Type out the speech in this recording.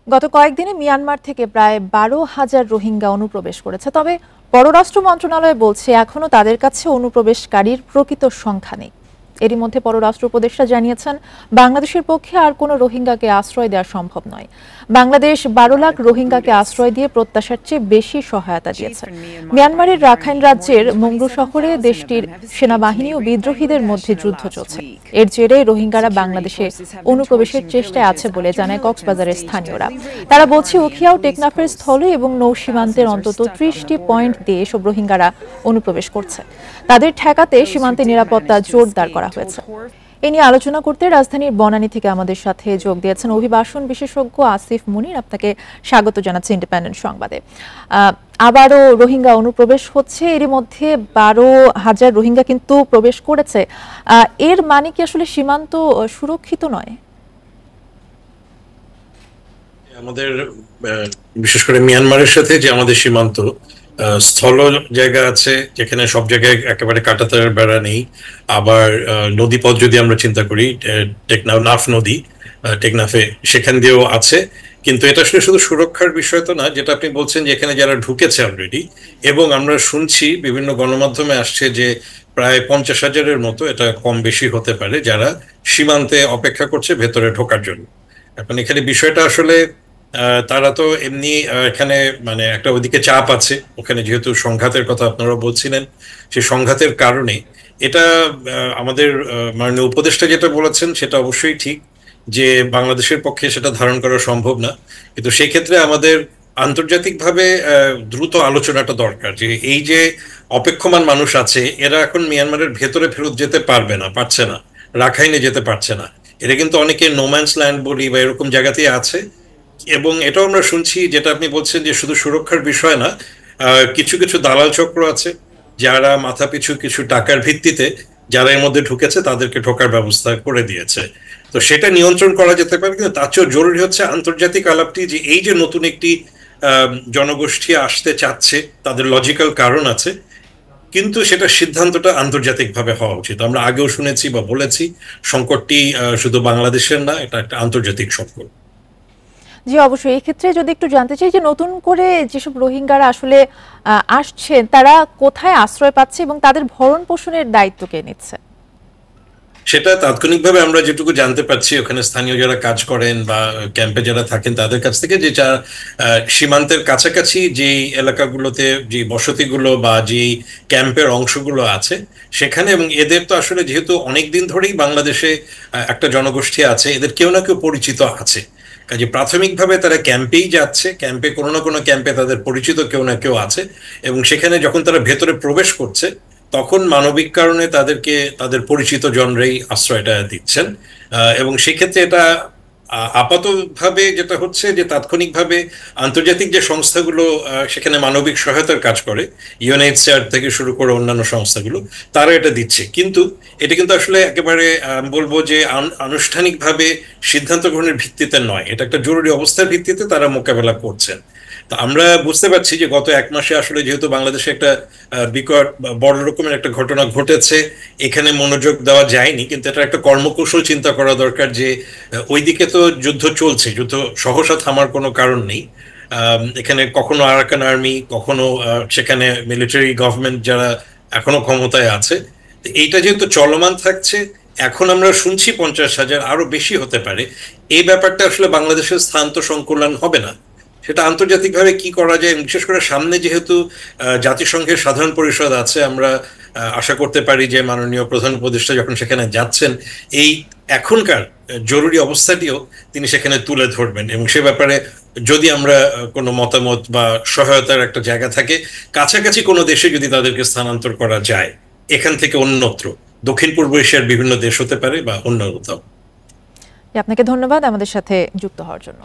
গত কয়েকদিনে মিয়ানমার থেকে প্রায় ১২,০০০ রোহিঙ্গা অনুপ্রবেশ করেছে। তবে পররাষ্ট্র মন্ত্রণালয় বলছে এখনো তাদের কাছে অনুপ্রবেশকারীর প্রকৃত সংখ্যা নেই। এরই মধ্যে পররাষ্ট্র উপদেষ্টা জানিয়েছেন, বাংলাদেশের পক্ষে আর কোনো রোহিঙ্গাকে আশ্রয় দেওয়া সম্ভব নয়। বাংলাদেশ ১২ লাখ রোহিঙ্গাকে আশ্রয় দিয়ে প্রত্যাশার চেয়ে বেশি সহায়তা দিয়েছে। মিয়ানমারের রাখাইন রাজ্যের মংডু শহরে দেশটির সেনাবাহিনী ও বিদ্রোহীদের মধ্যে যুদ্ধ চলছে। এর জেরে রোহিঙ্গারা বাংলাদেশে অনুপ্রবেশের চেষ্টায় আছে বলে জানায় কক্সবাজারের স্থানীয়রা। তারা বলছে, উখিয়া ও টেকনাফের স্থলে এবং নৌ সীমান্তের অন্তত ৩০টি পয়েন্ট দিয়ে এসব রোহিঙ্গারা অনুপ্রবেশ করছে। তাদের ঠেকাতে সীমান্তে নিরাপত্তা জোরদার করা হয়েছে। এ নিয়ে আলোচনা করতে রাজধানীর বনানী থেকে আমাদের সাথে যোগ দিয়েছেন অভিবাসন বিশেষজ্ঞ আসিফ মুনির। আপনাকে স্বাগত জানাচ্ছি ইন্ডিপেন্ডেন্ট সংবাদে। আবারও রোহিঙ্গা অনুপ্রবেশ হচ্ছে, এরই মধ্যে ১২,০০০ রোহিঙ্গা কিন্তু প্রবেশ করেছে। এর মানে কি আসলে সীমান্ত সুরক্ষিত নয়? আমাদের বিশেষ করে মিয়ানমারের সাথে যে আমাদের সীমান্ত স্থল জায়গা আছে, যেখানে সব জায়গায় একেবারে কাঁটাতারের বেড়া নেই। আবার নদীপথ যদি আমরা চিন্তা করি, টেকনাফ নদী, টেকনাফে সেখান দিয়েও আছে। কিন্তু এটা আসলে শুধু সুরক্ষার বিষয় তো না, যেটা আপনি বলছেন যে এখানে যারা ঢুকেছে অলরেডি, এবং আমরা শুনছি বিভিন্ন গণমাধ্যমে আসছে যে প্রায় ৫০,০০০-এর মতো, এটা কম বেশি হতে পারে, যারা সীমান্তে অপেক্ষা করছে ভেতরে ঢোকার জন্য। এখন এখানে বিষয়টা আসলে তারা তো এমনি এখানে মানে একটা ওইদিকে চাপ আছে, ওখানে যেহেতু সংঘাতের কথা আপনারা বলছিলেন, সেই সংঘাতের কারণে এটা আমাদের মাননীয় উপদেষ্টা যেটা বলেছেন সেটা অবশ্যই ঠিক, যে বাংলাদেশের পক্ষে সেটা ধারণ করা সম্ভব না। কিন্তু সেক্ষেত্রে আমাদের আন্তর্জাতিকভাবে দ্রুত আলোচনাটা দরকার, যে এই যে অপেক্ষমান মানুষ আছে, এরা এখন মিয়ানমারের ভেতরে ফেরত যেতে পারছে না, রাখাইনে যেতে পারছে না। এটা কিন্তু অনেকে নোম্যান্স ল্যান্ড বলি বা এরকম জায়গাতেই আছে। এবং এটাও আমরা শুনছি, যেটা আপনি বলছেন যে শুধু সুরক্ষার বিষয় না, কিছু কিছু দালাল চক্র আছে যারা মাথা পিছু কিছু টাকার ভিত্তিতে যারা এর মধ্যে ঢুকেছে তাদেরকে ঢোকার ব্যবস্থা করে দিয়েছে। তো সেটা নিয়ন্ত্রণ করা যেতে পারে, কিন্তু তার চেয়েও জরুরি হচ্ছে আন্তর্জাতিক আলাপটি, যে এই যে নতুন একটি জনগোষ্ঠী আসতে চাচ্ছে, তাদের লজিক্যাল কারণ আছে, কিন্তু সেটা সিদ্ধান্তটা আন্তর্জাতিকভাবে হওয়া উচিত। আমরা আগেও শুনেছি বা বলেছি, সংকটটি শুধু বাংলাদেশের না, এটা একটা আন্তর্জাতিক সংকট। জি, অবশ্যই। এই ক্ষেত্রে যদি একটু জানতে চাই যে নতুন করে যেসব রোহিঙ্গারা আসলে আসছেন, তারা কোথায় আশ্রয় পাচ্ছে এবং তাদের ভরণ পোষণের দায়িত্ব কে নিচ্ছে? সেটা তাৎক্ষণিকভাবে আমরা যেটুকু জানতে পারছি, ওখানে স্থানীয় যারা কাজ করেন বা ক্যাম্পে যারা থাকেন তাদের কাছ থেকে, যে সীমান্তের কাছাকাছি যে এলাকাগুলোতে যে বসতিগুলো বা যে ক্যাম্পের অংশগুলো আছে সেখানে, এবং এদের তো আসলে যেহেতু অনেকদিন ধরেই বাংলাদেশে একটা জনগোষ্ঠী আছে, এদের কেউ না কেউ পরিচিত আছে। কাজে প্রাথমিকভাবে তারা ক্যাম্পেই যাচ্ছে, ক্যাম্পে কোনো না কোনো ক্যাম্পে তাদের পরিচিত কেউ না কেউ আছে, এবং সেখানে যখন তারা ভেতরে প্রবেশ করছে তখন মানবিক কারণে তাদেরকে তাদের পরিচিত জনরাই আশ্রয়টা দিচ্ছেন। এবং সেক্ষেত্রে এটা আপাতভাবে যেটা হচ্ছে, যে তাৎক্ষণিকভাবে আন্তর্জাতিক যে সংস্থাগুলো সেখানে মানবিক সহায়তার কাজ করে, ইউএনএইচসিআর থেকে শুরু করে অন্যান্য সংস্থাগুলো, তারা এটা দিচ্ছে। কিন্তু এটা কিন্তু আসলে একেবারে বলবো যে আনুষ্ঠানিকভাবে সিদ্ধান্ত গ্রহণের ভিত্তিতে নয়, এটা একটা জরুরি অবস্থার ভিত্তিতে তারা মোকাবেলা করছেন। তো আমরা বুঝতে পারছি যে গত 1 মাসে আসলে যেহেতু বাংলাদেশে একটা বিকট বড় রকমের একটা ঘটনা ঘটেছে, এখানে মনোযোগ দেওয়া যায়নি, কিন্তু এটা একটা কর্মকৌশল চিন্তা করা দরকার, যে ওইদিকে তো যুদ্ধ চলছে, যুদ্ধ সহসা থামার কোনো কারণ নেই। এখানে কখনো আরাকান আর্মি, কখনো সেখানে মিলিটারি গভর্নমেন্ট যারা এখনো ক্ষমতায় আছে, এইটা যেহেতু চলমান থাকছে, এখন আমরা শুনছি 50,000, আরো বেশি হতে পারে। এই ব্যাপারটা আসলে বাংলাদেশের স্থান তো সংকুলন হবে না, সেটা আন্তর্জাতিকভাবে কি করা যায়। বিশেষ করে সামনে যেহেতু জাতিসংঘের সাধারণ পরিষদ আছে, আমরা আশা করতে পারি যে মাননীয় প্রধান উপদেষ্টা যখন সেখানে যাচ্ছেন, এই এখনকার জরুরি অবস্থাটিও তিনি সেখানে তুলে ধরবেন, এবং সে ব্যাপারে যদি আমরা কোনো মতামত বা সহায়তার একটা জায়গা থাকে, কাছাকাছি কোনো দেশে যদি তাদেরকে স্থানান্তর করা যায়, এখান থেকে অন্যত্র দক্ষিণ পূর্ব এশিয়ার বিভিন্ন দেশ হতে পারে বা অন্য কোথাও। আপনাকে ধন্যবাদ আমাদের সাথে যুক্ত হওয়ার জন্য।